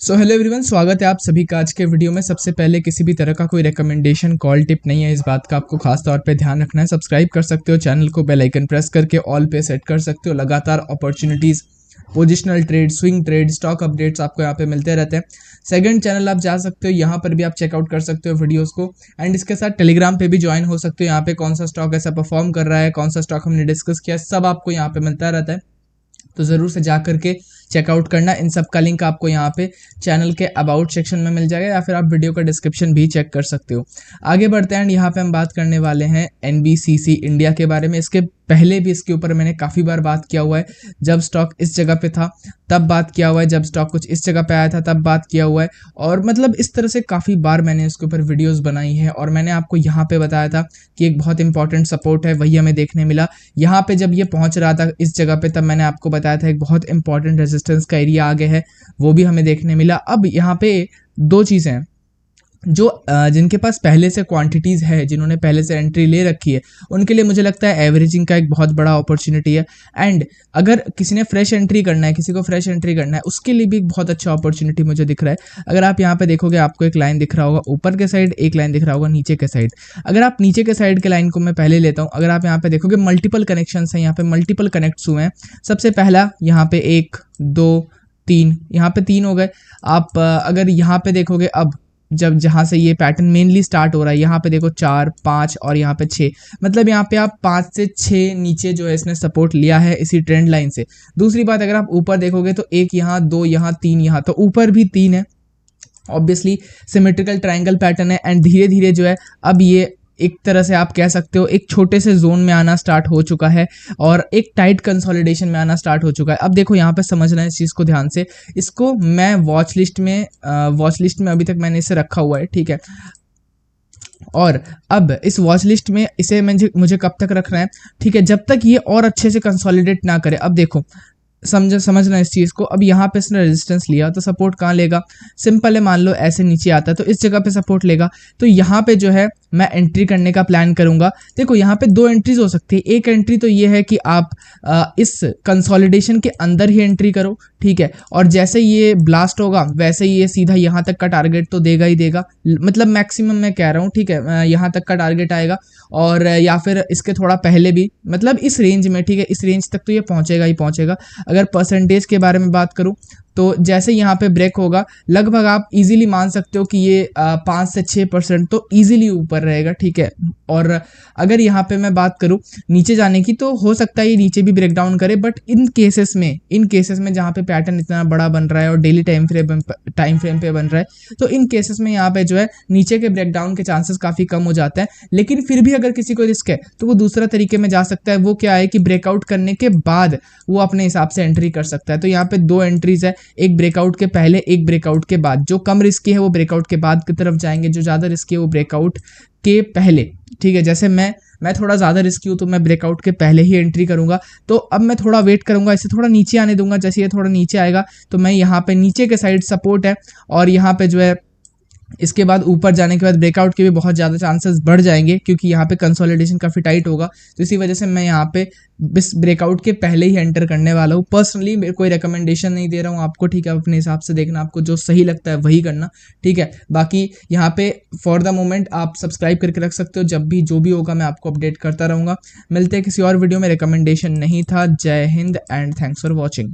So hello everyone, स्वागत है आप सभी का आज के वीडियो में। सबसे पहले किसी भी तरह का कोई रिकमेंडेशन कॉल टिप नहीं है, इस बात का आपको खास तौर पे ध्यान रखना है। सब्सक्राइब कर सकते हो चैनल को, बेल आइकन प्रेस करके ऑल पे सेट कर सकते हो। लगातार opportunities, positional trade, swing trade, stock updates आपको यहाँ पे मिलते रहते हैं। सेकंड चैनल आप जा सकते हो, यहाँ पर भी आप चेकआउट कर सकते हो वीडियोस को। एंड इसके साथ टेलीग्राम पे भी ज्वाइन हो सकते हो। यहाँ पे कौन सा स्टॉक ऐसा परफॉर्म कर रहा है, कौन सा स्टॉक हमने डिस्कस किया, सब आपको यहाँ पे मिलता रहता है। तो ज़रूर से जा करके चेकआउट करना। इन सब का लिंक आपको यहाँ पे चैनल के अबाउट सेक्शन में मिल जाएगा, या फिर आप वीडियो का डिस्क्रिप्शन भी चेक कर सकते हो। आगे बढ़ते हैं, यहाँ पे हम बात करने वाले हैं NBCC इंडिया के बारे में। इसके पहले भी इसके ऊपर मैंने काफ़ी बार बात किया हुआ है। जब स्टॉक इस जगह पे था तब बात किया हुआ है, जब स्टॉक कुछ इस जगह पे आया था तब बात किया हुआ है, और मतलब इस तरह से काफ़ी बार मैंने इसके ऊपर वीडियोस बनाई है। और मैंने आपको यहाँ पे बताया था कि एक बहुत इंपॉर्टेंट सपोर्ट है, वही हमें देखने मिला। यहाँ पे जब ये पहुँच रहा था इस जगह पे, तब मैंने आपको बताया था एक बहुत इंपॉर्टेंट रेजिस्टेंस का एरिया आगे है, वो भी हमें देखने मिला। अब यहाँ पे दो चीज़ें हैं, जो जिनके पास पहले से क्वांटिटीज़ है, जिन्होंने पहले से एंट्री ले रखी है, उनके लिए मुझे लगता है एवरेजिंग का एक बहुत बड़ा अपॉर्चुनिटी है। एंड अगर किसी ने फ्रेश एंट्री करना है, किसी को फ्रेश एंट्री करना है, उसके लिए भी एक बहुत अच्छा अपॉर्चुनिटी मुझे दिख रहा है। अगर आप यहाँ पे देखोगे, आपको एक लाइन दिख रहा होगा ऊपर के साइड, एक लाइन दिख रहा होगा नीचे के साइड। अगर आप नीचे के साइड के लाइन को मैं पहले लेता हूँ, अगर आप यहाँ पे देखोगे मल्टीपल कनेक्शंस हैं, यहाँ पे मल्टीपल कनेक्ट्स हुए हैं। सबसे पहला यहाँ पे 1 2 3, यहाँ पे 3 हो गए। आप अगर यहाँ पे देखोगे, अब जब जहाँ से ये पैटर्न मेनली स्टार्ट हो रहा है, यहाँ पे देखो 4 5 और यहाँ पे 6, मतलब यहाँ पे आप 5 से 6 नीचे जो है इसने सपोर्ट लिया है इसी ट्रेंड लाइन से। दूसरी बात, अगर आप ऊपर देखोगे तो 1 यहाँ, 2 यहाँ, 3 यहाँ, तो ऊपर भी 3 है। ऑब्वियसली सिमेट्रिकल ट्रायंगल पैटर्न है। एंड धीरे धीरे जो है अब ये एक तरह से आप कह सकते हो एक छोटे से जोन में आना स्टार्ट हो चुका है, और एक टाइट कंसोलिडेशन में आना स्टार्ट हो चुका है। अब देखो यहाँ पे समझना है इस चीज़ को ध्यान से। इसको मैं वॉच लिस्ट में अभी तक मैंने इसे रखा हुआ है, ठीक है। और अब इस वॉच लिस्ट में इसे मुझे कब तक रखना है, ठीक है, जब तक ये और अच्छे से कंसोलिडेट ना करे। अब देखो समझना इस चीज़ को। अब यहाँ पे इसने रेजिस्टेंस लिया तो सपोर्ट कहाँ लेगा? सिंपल है, मान लो ऐसे नीचे आता है तो इस जगह पे सपोर्ट लेगा। तो यहाँ पे जो है मैं एंट्री करने का प्लान करूंगा। देखो यहाँ पे 2 एंट्रीज हो सकती है। एक एंट्री तो ये है कि आप इस कंसोलिडेशन के अंदर ही एंट्री करो, ठीक है, और जैसे ये ब्लास्ट होगा वैसे ही ये सीधा यहाँ तक का टारगेट तो देगा ही देगा, मतलब मैक्सिमम मैं कह रहा हूँ, ठीक है, यहाँ तक का टारगेट आएगा। और या फिर इसके थोड़ा पहले भी, मतलब इस रेंज में, ठीक है, इस रेंज तक तो ये पहुँचेगा ही पहुँचेगा। अगर परसेंटेज के बारे में बात करूं तो जैसे यहाँ पे ब्रेक होगा, लगभग आप इजीली मान सकते हो कि ये 5 से 6% तो इजीली ऊपर रहेगा, ठीक है। और अगर यहाँ पे मैं बात करूँ नीचे जाने की, तो हो सकता है ये नीचे भी ब्रेक डाउन करे, बट इन केसेस में जहाँ पे पैटर्न इतना बड़ा बन रहा है और डेली टाइम फ्रेम पे बन रहा है, तो इन केसेस में यहाँ पे जो है नीचे के ब्रेक डाउन के चांसेस काफ़ी कम हो जाते हैं। लेकिन फिर भी अगर किसी को रिस्क है तो वो दूसरा तरीके में जा सकता है। वो क्या है कि ब्रेकआउट करने के बाद वो अपने हिसाब से एंट्री कर सकता है। तो यहाँ पे 2 एंट्रीज है, एक ब्रेकआउट के पहले, एक ब्रेकआउट के बाद। जो कम रिस्की है वो ब्रेकआउट के बाद की तरफ जाएंगे, जो ज़्यादा रिस्की है वो ब्रेकआउट के पहले, ठीक है। जैसे मैं थोड़ा ज़्यादा रिस्की हूँ तो मैं ब्रेकआउट के पहले ही एंट्री करूंगा। तो अब मैं थोड़ा वेट करूंगा, इसे थोड़ा नीचे आने दूंगा। जैसे ये थोड़ा नीचे आएगा तो मैं यहाँ पे नीचे के साइड सपोर्ट है, और यहाँ पे जो है इसके बाद ऊपर जाने के बाद ब्रेकआउट के भी बहुत ज़्यादा चांसेस बढ़ जाएंगे, क्योंकि यहाँ पे कंसोलिडेशन काफ़ी टाइट होगा। तो इसी वजह से मैं यहाँ पे इस ब्रेकआउट के पहले ही एंटर करने वाला हूँ। पर्सनली मेरे कोई रिकमेंडेशन नहीं दे रहा हूँ आपको, ठीक है, अपने हिसाब से देखना, आपको जो सही लगता है वही करना, ठीक है। बाकी यहाँ पे फॉर द मोमेंट आप सब्सक्राइब करके रख सकते हो, जब भी जो भी होगा मैं आपको अपडेट करता रहूँगा। मिलते हैं किसी और वीडियो में। रिकमेंडेशन नहीं था। जय Hind and thanks for watching.